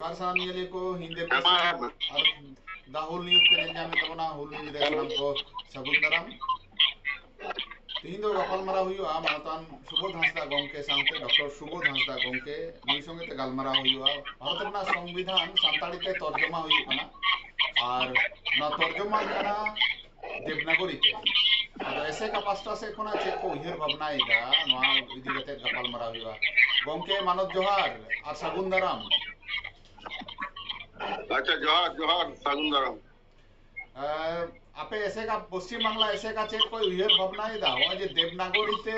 ᱟᱨ ᱥᱟᱱᱟᱢ ᱧᱮᱞᱤᱭᱟᱹ ᱠᱚ ᱧᱤᱫᱟᱹ ᱵᱮᱥ ᱟᱨ ᱫᱟ ᱦᱳᱞ ᱱᱤᱭᱩᱡᱽ ᱯᱮ ᱧᱮᱞ ᱧᱟᱢᱮᱫ ᱛᱟᱵᱚᱱᱟ ᱦᱳᱞ ᱱᱤᱭᱩᱡᱽ ᱨᱮ ᱥᱟᱱᱟᱢ ᱠᱚ ᱥᱟᱹᱜᱩᱱ ᱫᱟᱨᱟᱢ ᱛᱮᱦᱮᱧ ᱫᱚ ᱜᱟᱯᱟᱞᱢᱟᱨᱟᱣ ᱦᱩᱭᱩᱜᱼᱟ ᱢᱟᱱᱚᱛᱟᱱ ᱥᱩᱵᱳᱫᱷ ᱦᱟᱸᱥᱫᱟ ᱜᱚᱢᱠᱮ ᱥᱟᱶᱛᱮ ᱰᱚᱠᱴᱚᱨ ᱥᱩᱵᱳᱫᱷ ᱦᱟᱸᱥᱫᱟ ᱜᱚᱢᱠᱮ ᱱᱩᱭ ᱥᱚᱸᱜᱮ ᱛᱮ ᱜᱟᱞᱢᱟᱨᱟᱣ ᱦᱩᱭᱩᱜᱼᱟ ᱵᱷᱟᱨᱚᱛ ᱨᱮᱱᱟᱜ ᱥᱚᱝᱵᱤᱫᱷᱟᱱ ᱥᱟᱱᱛᱟᱲᱤ ᱛᱮ ᱛᱚᱨᱡᱚᱢᱟ ᱦᱩᱭᱩᱜ ᱠᱟᱱᱟ ᱟᱨ ᱱᱚᱣᱟ ᱛᱚᱨᱡᱚᱢᱟᱜ ᱠᱟᱱᱟ देवनागरी ते आदो एसेका पास्टा से खोना चेक को उयहर भावनाएदा नोआ इदी कते गपालमाराव हुआ गमके मानव जोहार और सागुन दाराम अच्छा जोहार जोहार सागुन दाराम आपे एसेका पश्चिम बांग्ला एसेका चेक को उयहर भावनाएदा हो जे देवनागरी ते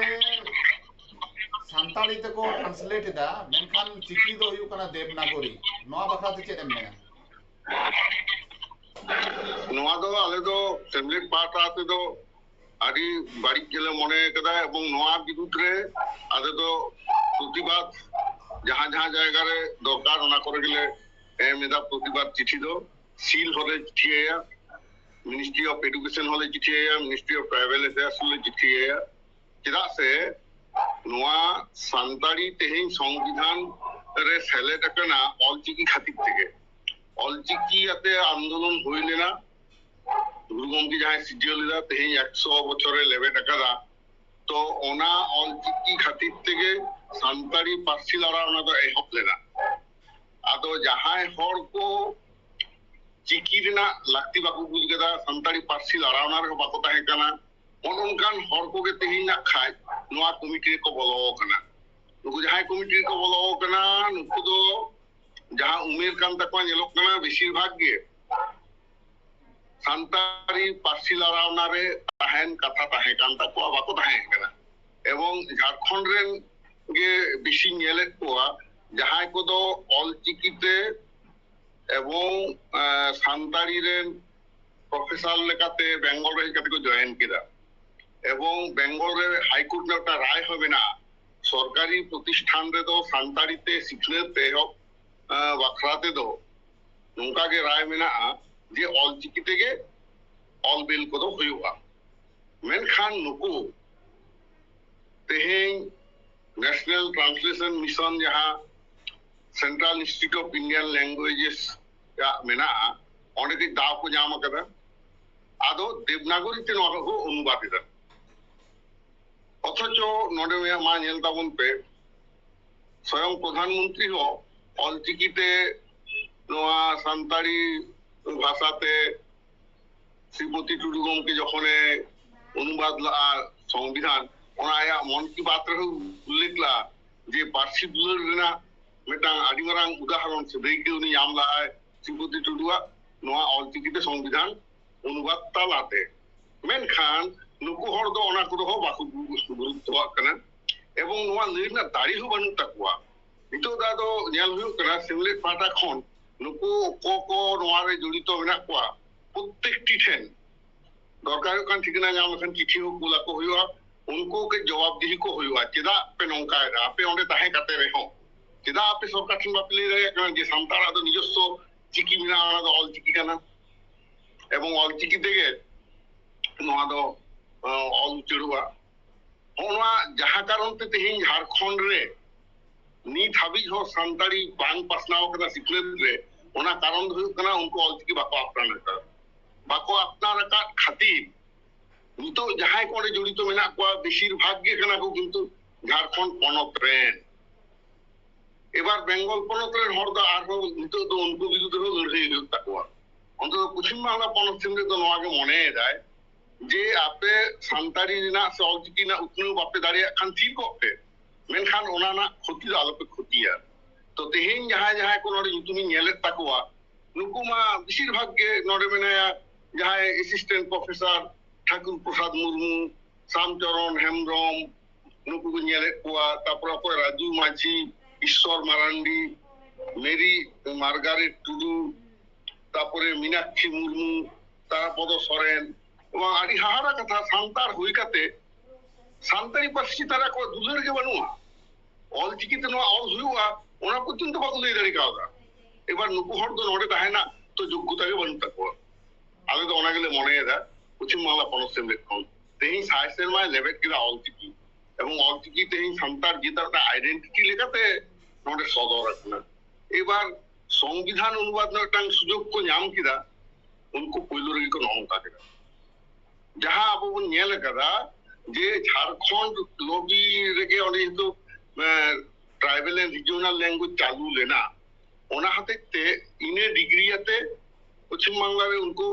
सान्ताड़ी ते को ट्रांसलेट दा मेनखान चिकी दो हुयु कना देवनागरी नोआ बखरा ते चेक एम मेना नोआ दो आले दो सेमलेट पाटा ते दो आदि बाड़ी गेले मने कदा एवं नोआ बिरुद्ध रे आदे दो प्रतिबाद जहां जहां जायगा रे दरकार ओना करे गेले एमेदा प्रतिबाद चिठी दो सील होले चिठिया मिनिस्ट्री ऑफ एजुकेशन होले चिठिया मिनिस्ट्री ऑफ ट्राइबल अफेयर्स होले चिठिया चेदा से नोआ सान्ताड़ी तेहिं संविधान रे सेलेक्ट कना ऑलचिकी खातिर तेगे ऑलचिकी आते आंदोलन हुई लेना गुरु गमके जहां सिजियो लेदा तेहिं 100 बछरे लेबे टाकादा तो ओना ऑलचिकी खातिर तेगे सान्ताड़ी पार्सी लड़ा ओना तो एहब लेना आदो जहां हर को चिकी रेना लाक्ति बाकू बुझ गदा सान्ताड़ी पार्सी लड़ा ओना रे बाको ताहे काना ओनकान हर को के तेहिं ना खाय नोआ कमिटी को बोलो कना नुकु जहां कमिटी को बोलो कना नुकु दो जहां उमेर कान तक नेलोक कना बेसिर भाग गे सान्ताड़ी पार्सी लड़ावना रे ताहेन कथा ताहे कान तक बाको ताहे कना एवं झारखंड रेन गे बेसि नेले कोआ जहां को दो ऑलचिकीते एवं सान्ताड़ी रेन प्रोफेसर लेकाते बेंगल रे कते को जॉइन किदा एवं बेंगल रे हाईकोर्ट ने একটা রায় হবে না সরকারি প্রতিষ্ঠান রে তো সান্তাড়িতে শিখলে তে বাখরাতে দো नुका के राय मेना जे ऑलचिकी तेगे ऑल बिल को दो हुआ मेनखान नुकु तेहें नेशनल ट्रांसलेशन मिशन जहां central institute of Indian languages या मेना ओंडे के दाव को जाम कदा आदो देवनागरी ते नोआ को अनुवादित অথচ নডে মা নেল তাবন पे स्वयं प्रधानमंत्री हो ऑलचिकीते नोआ सान्ताड़ी भाषाते श्रीमती टुडू गमके जखने अनुवाद संविधान ओना आया मन की बात रे उल्लेख ला जे पार्सी दुलर रेना मेटा आदि मारांग उदाहरण से देके उनी आमला है श्रीमती टुडुआ नोआ ऑलचिकीते संविधान अनुवाद तालाते मेनखान नुकु हर दो ओना को हो बाकु गुरुत्व कना एवं नोआ लेना दाड़ी हो बानु तकवा नितो दा दो नेल हुयो कना सिमलेट पाटा खन नुकु को नोआ रे जड़ित मेना कोआ प्रत्येकटी ठेन दरकार कान ठिकाना नाम लखन चिठी हो कुला को हुयो उनको के जवाबदेही को हुयो चेदा पे नंका आपे ओंडे ताहे काते रे हो चेदा आपे सरकार ठन बापले रे कना जे सान्ताड़ा दो निजस्व चिकी मिना ओना दो ऑलचिकी कना एवं ऑलचिकी तेगे नोआ दो ऑल चुड़ुआ ओना जहां कारण ते तेहिं झारखंड रे नीत हाबी हो सान्ताड़ी बांग पासनाव कना सिखलेत रे ओना कारण हुयो कना उनको ऑलचिकी बाको अपनार का खातिर नितो जहां कोडे जड़ित मेना को बेसिर भाग गे कना को किंतु झारखंड पनत रेन एबार बेंगल पनत रेन हर दा आरो नितो दो उनको बिरुद्ध हो लड़ाई हुयो ताकोआ अंत पश्चिम बांग्ला पनत सिमरे तो नोआ के मने जाय जे आपे सान्ताड़ी ना से ऑलचिकी ना उतनु बापे दाड़िया खान ठीक कोपे मेनखान ओना ना क्षति आलोपे क्षतिया तो तेहिं जहां जहां को नोडे युतुमी नेले ताकोआ नुकु मा बेसिर भाग के नोडे मेनाया जहां असिस्टेंट प्रोफेसर ठाकुर प्रसाद मुर्मू श्यामचरण हेम्ब्रम नुकु को नेले कोआ तापर को राजू माझी ईश्वर मारांडी मेरी मार्गारेट टुडू तापरे मीनाक्षी मुर्मू तारापद सोरेन এবং আদি হাহারা কথা সান্তার হই কাতে সান্তাড়ি পার্সি তারা কো দুলের গে বানুয়া অলচিকিতে নো অল হুয়া ওনা পর্যন্ত বাকু লই দাঁড়ি কাওদা এবার নুকু হর তো নড়ে তাহে না তো যোগ্যতাকে বানু তাকো আগে তো ওনা গেলে মনে এদা পশ্চিম বাংলা পনসেম লেখন তেহিং সাইসের মাই লেবেট কিরা অলচিকি এবং অলচিকি তেহিং সান্তার যেটা একটা আইডেন্টিটি লেখাতে নড়ে সদর রাখনা এবার संविधान अनुवाद मिदटां सुजोग को नाम किदा उनको पहले रगे को नंका किदा जहां अब बन नेल कदा जे झारखंड लॉबी रगे ओने तो ट्राइबल एंड रीजनल लैंग्वेज चालू लेना ओना हते इने डिग्री आते पश्चिम बांग्ला रे उनको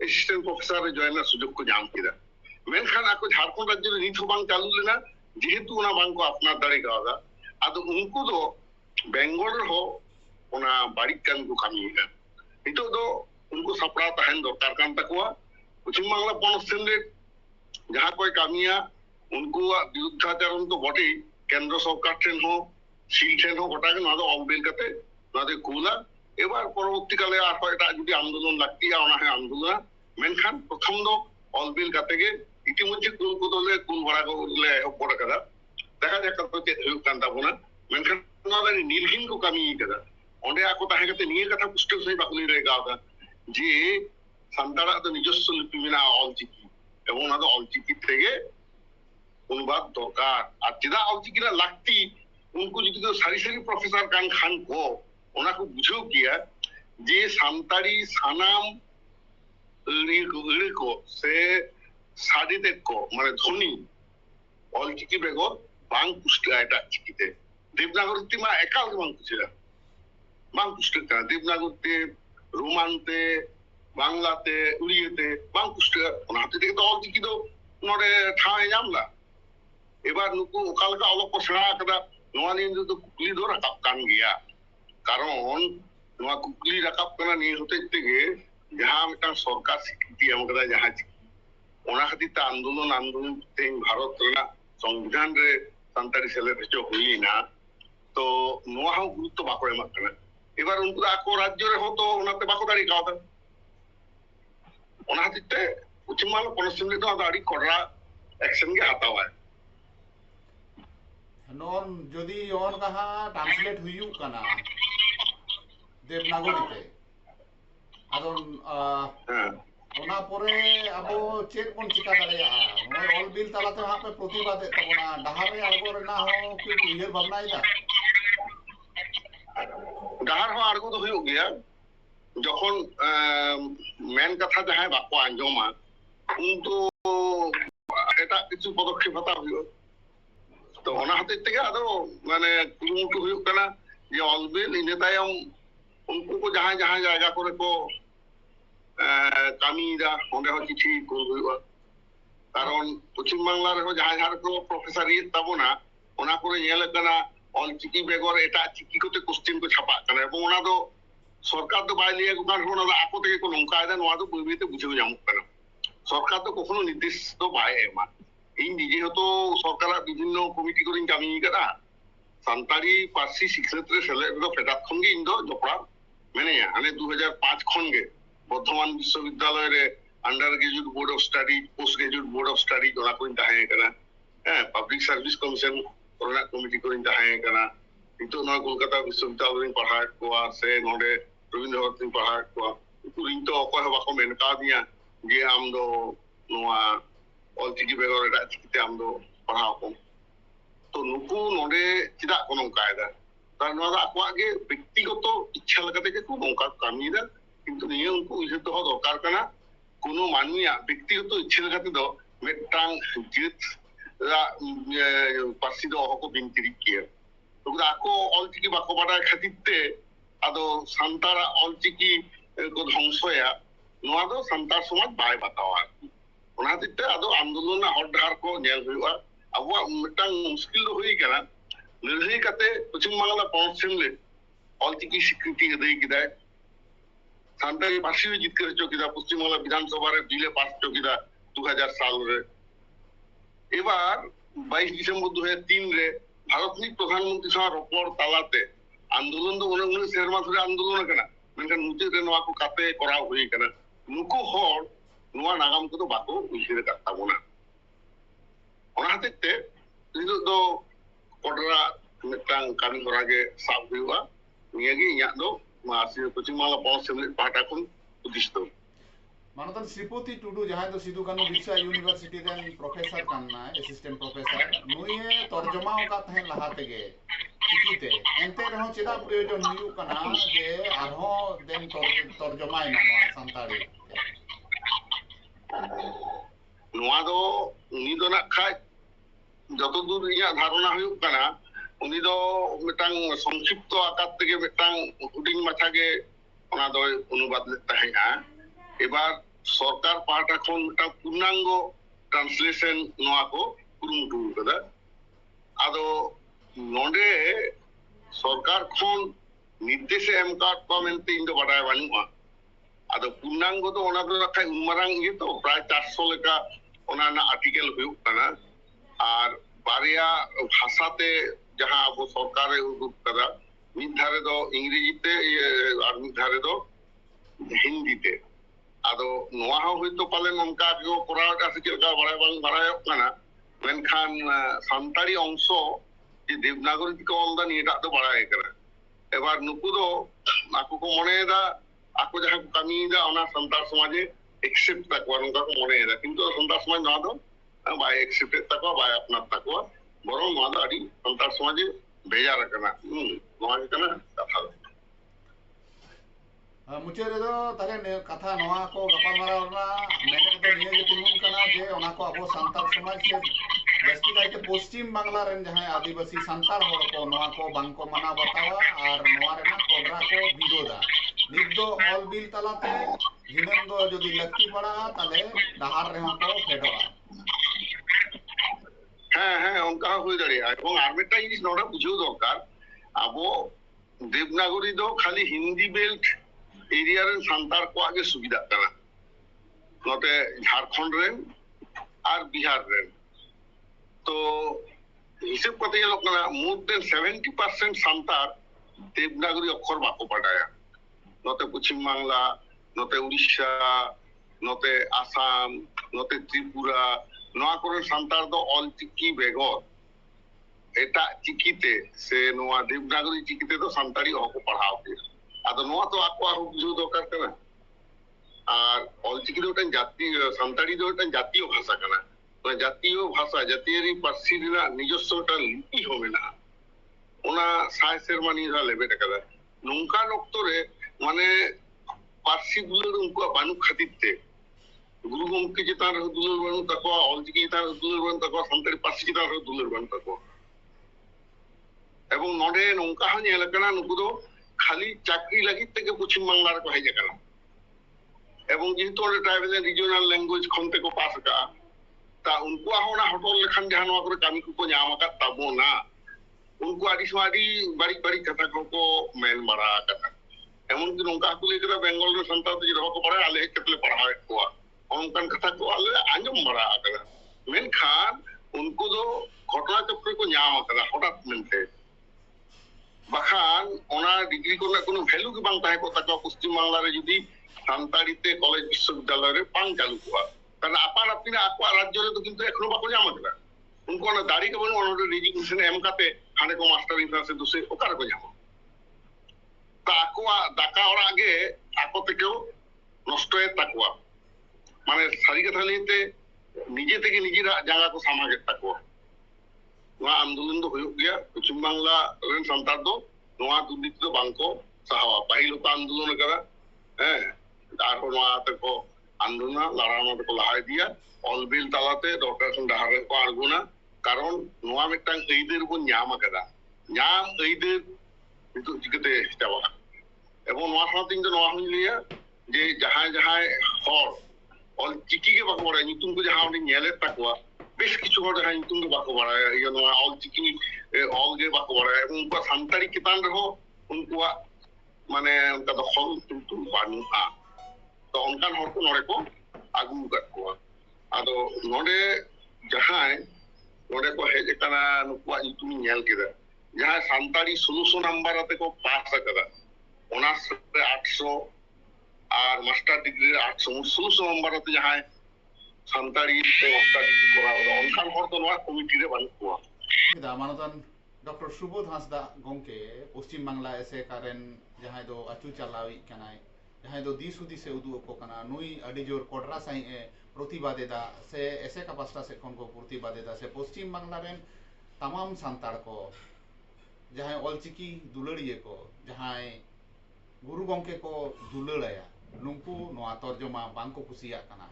असिस्टेंट प्रोफेसर रे जॉइन सुजोग को नाम किदा मेनखान आको झारखंड राज्य रे नित बांग चालू लेना जेहेतु ओना बांग को अपना दाड़ी कादा आदो उनको दो बेंगल हो ओना बाड़ी कान को कामीगा नितो दो उनको सपड़ा तहन दरकार कान तकवा पश्चिम बांग्ला पनत सेमले जहां कोई कामिया उनको विरुद्धाचरण तो बटे केंद्र सरकार ठेन हो सील ठेन हो गोटा के ना दो ऑलबेल कते ना दे कुला এবার পরবর্তীকালে আর কয়টা যদি আন্দোলন লাগতিয়া ওনা হয় আন্দোলন মেনখান প্রথম দো অলবিল কাতেগে ইতিমধ্যে কুলকোদলে কুল ভাড়া করলে পড়া কাদা দেখা যাক কত চেক হইব কান্তা বনা মেনখান নালে নীলহীন কো কামি কাদা ওন্ডে আকো তাহে কাতে নিয়ে কথা পুষ্ট সই বাকুলি রে গাওদা যে সান্তারা তো নিজস্ব লিপি বিনা অলচিকি এবং না তো অলচিকি থেকে অনুবাদ দরকার আর যেটা অলচিকিরা লাগতি उनको যদি তো সারি সারি প্রফেসর কান খান কো ओना को बुझो किया जे सान्ताड़ी सानाम को से साडिते को माने ध्वनि অলচিকি বেগর বাং পুষ্টি এটা চিকিতে দেবনাগরীতে মা একাল বাং পুষ্টিরা বাং পুষ্টি কা দেবনাগরীতে রোমানতে বাংলাতে উড়িয়েতে বাং পুষ্টি ওনা হাতে থেকে তো অলচিকি তো নরে ঠায় জামলা এবার নুকু ওকালকা অলপ সেরা কাদা নোয়া নিয়ে তো কুলি ধরা কান গিয়া কারণ নোয়া কুকলি রাকাব কানা নিয়ে হতে থেকে যাহা একটা সরকার স্বীকৃতি আমকদা যাহা ওনা খাতিতে আন্দোলন তেন ভারত রেনা সংবিধান রে সান্তাড়ি সেলেব্রেট হই না তো নোয়া হাও গুরুত্ব বাকো এমাক কানা এবার উনকু আকো রাজ্য রে হতো ওনাতে বাকো দাঁড়ি কাওতা ওনা খাতিতে পশ্চিম বাংলা পনসেমলি তো আদি কড়া অ্যাকশন গে হাতাও হয় नॉन যদি অন কাহা ট্রান্সলেট হইউ কানা দেবনাগরীতে আদন ওনা পরে আবো চেক কোন চিকা দাঁড়িয়া নয় অল বিল তালাতে হাপে প্রতিবাদ তবনা ডাহারে আড়গো না হো কি উইহের ভাবনা আইদা ডাহার হো আড়গো তো হইউ গিয়া যখন মেন কথা যাহাই বাকো আঞ্জমা কিন্তু এটা কিছু পদক্ষেপ হাতা হইও তো ওনা হাতে থেকে আদো মানে কুরুমুটু হইউ কানা যে অলবিল ইনে তায়ম उनको को जहां जहां जायगा करे को কামিরা ওন্ডে হয় চিঠি করবো কারণ পশ্চিম বাংলার যাহা যাহার কো প্রফেসরিয়েট তাবো না ওনা করে নিয়ে কানা অলচিকি বেগর এটা চিকি কোতে কোশ্চেন কো ছাপা কানা এবং ওনা তো সরকার তো বাইলিয়ে কারণ ওনা আকো থেকে কোন কায়দা নোয়া তো বইবিতে বুঝে যামু কানা সরকার তো কখনো নির্দেশ তো পায় এমা এই নিজে হতো সরকার বিভিন্ন কমিটি করিন কামি কানা সান্তাড়ি পার্সি শিক্ষাক্ষেত্রে সেলে ফেডাত খনগে ইন্দো জপড়া মানে আনে 2005 খনগে বর্ধমান বিশ্ববিদ্যালয়ের undergraduate board of study postgraduate board of study ওনা করিন তাহে কানা হ্যাঁ পাবলিক সার্ভিস কমিশন করোনা কমিটি করিন তাহে কানা কিন্তু না কলকাতা বিশ্ববিদ্যালয় পড়া কোয়া সে নডে রবীন্দ্র ভারতী পড়া কোয়া কুরিন তো অকয় হবা কো মেনকা দিয়া যে আমদো নোয়া অলচিকি বেগর এটা চিকিতে আমদো পড়া কম তো নুকু নডে চিদা কোন কায়দা তার নোয়া আকোয়া গে ব্যক্তিগত ইচ্ছা লাগাতে কে কোন নৌকা কামিদা কিন্তু নিয়ে উनको উইহে তো দরকার কানা কোন মানমিয়া ব্যক্তিগত ইচ্ছা লাগাতে দাও মেটাং জিত পার্সি দো হকো বিনতিরি কিয়া তো আকো অলচিকি বাকো বাডা খাতিতে আদো সান্তারা অলচিকি কো ধ্বংসয়া নোয়া দো সান্তার সমাজ বাই বাতাওয়া ওনা দিতে আদো আন্দোলন হড়ঢার কো নেল হইবা আবো মেটাং মুশকিল হই কানা निर्णय कते पश्चिम बांग्ला पनत सेमले অলচিকি স্বীকৃতি দেই কিদায় সান্তাড়ি ভাষী জিতকে চকিদা পশ্চিম বাংলা বিধানসভা রে বিলে পাস চকিদা 2000 সাল রে এবার 22 ডিসেম্বর 2003 রে ভারতনি প্রধানমন্ত্রী সহ রপর তালাতে আন্দোলন তো উনি সেরমা ধরে আন্দোলন কেনা মেনখান মুতে রে নোয়া কো কাতে করা হই কেনা নুকু হর নোয়া নাগাম কো তো বাকো উইরে কাটা বনা ওনা হাতেতে কিন্তু তো কটরা মেটাং কামি করাগে সাব হইবা নিয়াগে ইয়া দো মাসি পশ্চিম বাংলা পনত সেমলে পাটা কোন উদ্দিষ্ট মানতন শ্রীপতি টুডু যাহাই তো সিধু কানু বিরসা ইউনিভার্সিটি রেন প্রফেসর কান্না অ্যাসিস্ট্যান্ট প্রফেসর নুয়ে তরজমা কা তাহেন লাহাতে গে चिकीते एंते रहो चेदा प्रयोजन हुयु कना जे आरहों देन तर्जमायना नोआ सांताड़ी नोआ दो उनी दो ना खाय যত দূর ইয়া ধারণা হইুক কানা উনি তো মিটাং সংক্ষিপ্ত আকার থেকে মিটাং হুডিং মাথাকে ওনা দয় অনুবাদ তাহেনা এবার সরকার পাহাটা খন মিটাং পূর্ণাঙ্গ ট্রান্সলেশন নোয়া কো কুরুমুটু কদা আদো নডে সরকার খন নির্দেশে এম কার্ড কমেন্টে ইন্দ বাড়ায় বানুয়া আদো পূর্ণাঙ্গ তো ওনা তো রাখায় উমারাং ইয়ে তো প্রায় 400 লেখা ওনা না আর্টিকেল হইুক কানা আর বারিয়া ভাষাতে যাহা আবো সরকারে উদ্যোগ করা মিদ ধারে দো ইংরেজিতে আর মিদ ধারে দো হিন্দিতে আদো নোয়া হয়তো পালেন অনকা কেউ করার কাছে কেলকা বাড়ায় বাং বাড়ায় কানা মেনখান সান্তাড়ি অংশ যে দেবনাগরী থেকে অলদানি এটা তো বাড়ায় কানা এবার নুকু দো আকু কো মনে দা আকু যাহা কামি দা ওনা সান্তাড় সমাজে একসেপ্ট তাকওয়া নকা কো মনে দা কিন্তু সান্তাড় সমাজ না দো বাই একসেপ্টেড তাকওয়া বাই আপনার তাকওয়া বরং নওয়া দো আদি সান্তাড় সমাজে ভেজা রাখনা নওয়া কানা কথা मुझे रे दो ताले ने कथा नोआ को गपाल मारा वरना मैंने तो निये जे तिमुन कना जे ओना को अबो सांताल समाज से जस्ती काइते पश्चिम बांग्ला रेन जहां आदिवासी सांताल होड़ को नोआ को बांग को मना बतावा और नोआ रेना कोडरा को विरोधा नित दो ऑल बिल तलाते जिनेन दो जदि लक्ति पड़ा ताले डाहार रे को फेडोआ হ্যাঁ হ্যাঁ অনকা হয়ে দাঁড়িয়ে এবং আরমেটা জিনিস নটা বুঝেও দরকার আবো দেবনাগরী দো খালি হিন্দি বেল্ট এরিয়ার সান্তার কো আগে সুবিধা কানা নতে ঝাড়খণ্ড রেন আর বিহার রেন তো হিসেব করতে গেল কানা মোর দেন 70% সান্তার দেবনাগরী অক্ষর বাকো পাঠায়া নতে পশ্চিম বাংলা নতে উড়িষ্যা নতে আসাম নতে ত্রিপুরা নোয়া করে সান্তার দো অল চিকি বেগর এটা চিকিতে সে নোয়া দেবনাগরী চিকিতে তো সান্তাড়ি হকো পড়াও কে আদো নোয়া তো আকো আর বুঝু দরকার কানা আর অল চিকি দো একটা জাতীয় সান্তাড়ি দো একটা জাতীয় ভাষা কানা মানে জাতীয় ভাষা জাতীয়রি পার্সি দিনা নিজস্ব একটা লিপি হবে না ওনা সায়েন্সের মানি লেবে টাকা নৌকা নক্তরে মানে পার্সি গুলোর উনকো বানু খাতিতে গুরু গমকে চেতান দুলের বানু তাকওয়া অলচিকি চেতান দুলের বানু তাকওয়া সান্তাড়ি পার্সি চেতান দুলের বানু তাকওয়া এবং নডে নৌকা হানি এলাকানা নুকু দো খালি চাকরি লাগি থেকে পশ্চিম বাংলার কো হাইজা কানা এবং যেহেতু ওটা ট্রাইবাল রিজিওনাল ল্যাঙ্গুয়েজ খন থেকে পাস কা তা উনকু আহনা হটল লেখান জাহান নোয়া করে কামি কো ᱧᱟᱢ আকাত তাবো না উনকু আদি সমাদি বাড়ি বাড়ি কথা কো মেন মারা কাতা এমন কি নৌকা কুলি করে বেঙ্গল রে সন্তান যে রকম পড়ে আলে কেতলে পড়ায় কোয়া অনকান কথা কো আলে আঞ্জম মারা কাতা মেনখান উনকু দো ঘটনা চক্র কো ᱧাম আকাতা হঠাৎ মেনতে বাখান ওনা ডিগ্রি করলে কোনো ভ্যালু কি বাং তাহে কথা কো পশ্চিম বাংলারে যদি সান্তাড়িতে কলেজ বিশ্ববিদ্যালয়ে পাং চালু কোয়া কারণ আপান আপনি আকোয়া রাজ্যরে তো কিন্তু এখনো বাকো ᱧাম আকাতা উনকু না দাড়ি কে বনো ওনা রেজিগনেশন এম কাতে হানে কো মাস্টার ইন্টারসে দুসে ওকার কো ᱧাম তা আকোয়া ডাকা ওর আগে আকো থেকেও নষ্ট হয়ে তাকুয়া মানে সারি কথা নিতে নিজে থেকে নিজেরা জায়গা কো সামাগে তাকুয়া নোয়া আন্দোলন দো হয়ে গিয়া পশ্চিম বাংলা রেন সান্তার দো নোয়া দুর্নীতি দো বাংকো সাহাওয়া পাহিলো তো আন্দোলন করা হ্যাঁ তারপর নোয়া তকো আন্দোলন লড়ানো তকো লাহাই দিয়া অলবিল তালাতে দরকার খন ডাহারে কো আরগুনা কারণ নোয়া মিটাং এইদের উপর ᱧাম আকাদা ᱧাম এইদের কিন্তু চিকতে যাওয়া এবং নোয়া সাথে কিন্তু নোয়া হইলিয়া যে যাহাই যাহাই হর অল চিকি কে বাকো বড়াই নিতুম কো যাহা উনি নেলে তাকওয়া বেশ কিছু হর যাহা নিতুম কে বাকো বড়াই ইয়া নোয়া অল চিকি অল গে বাকো বড়াই এবং উনকো সান্তাড়ি কিতান রহ উনকো মানে উনকা দখল কিন্তু বানুয়া তো অনকান হর কো নড়ে কো আগু কাটকোয়া আদো নড়ে যাহাই নড়ে কো হেজ কানা নুকো নিতুম নেল কেদা যাহা সান্তাড়ি 1600 নাম্বার আতে কো পাস আকাদা অনার্স 800 আর মাস্টার ডিগ্রি 800 1600 নাম্বার আতে যাহাই সান্তাড়ি তে মাস্টার ডিগ্রি করা অনকান হর তো নোয়া কমিটি রে বানুয়া দা মানতান ডক্টর সুবোধ হাঁসদা গমকে পশ্চিম বাংলা এসে কারেন जहां दो अचू चलावी कनाय जहां दो दिस हुदी से उदु को कना नुई अडी जोर कोडरा साई प्रतिबादेदा से ऐसे का पास्टा से कोन को प्रतिबादेदा से पश्चिम बांग्ला रेन तमाम सांताड़ को जहां ऑलचिकी दुलड़िए को जहां गुरु गंके को दुलड़ाया नुंकु नोआ तर्जमा बांको कुसिया कना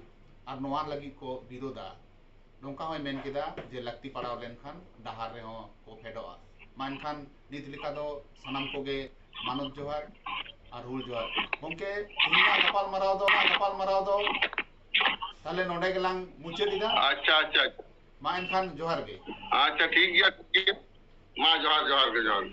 और नोआ लगी को विरोधा नौका होय मेन केदा जे लक्ति पड़ाव लेनखान डहार रे हो को फेडोआ मानखान नित लिका दो सनाम कोगे मानव जोहार और हुल जोहार गंके तिहिना गपाल मराव दो ताले नोडे गेलांग मुचादिदा अच्छा अच्छा मा एनखान जोहार गे अच्छा ठीक गया मा जोहार जोहार के जोहार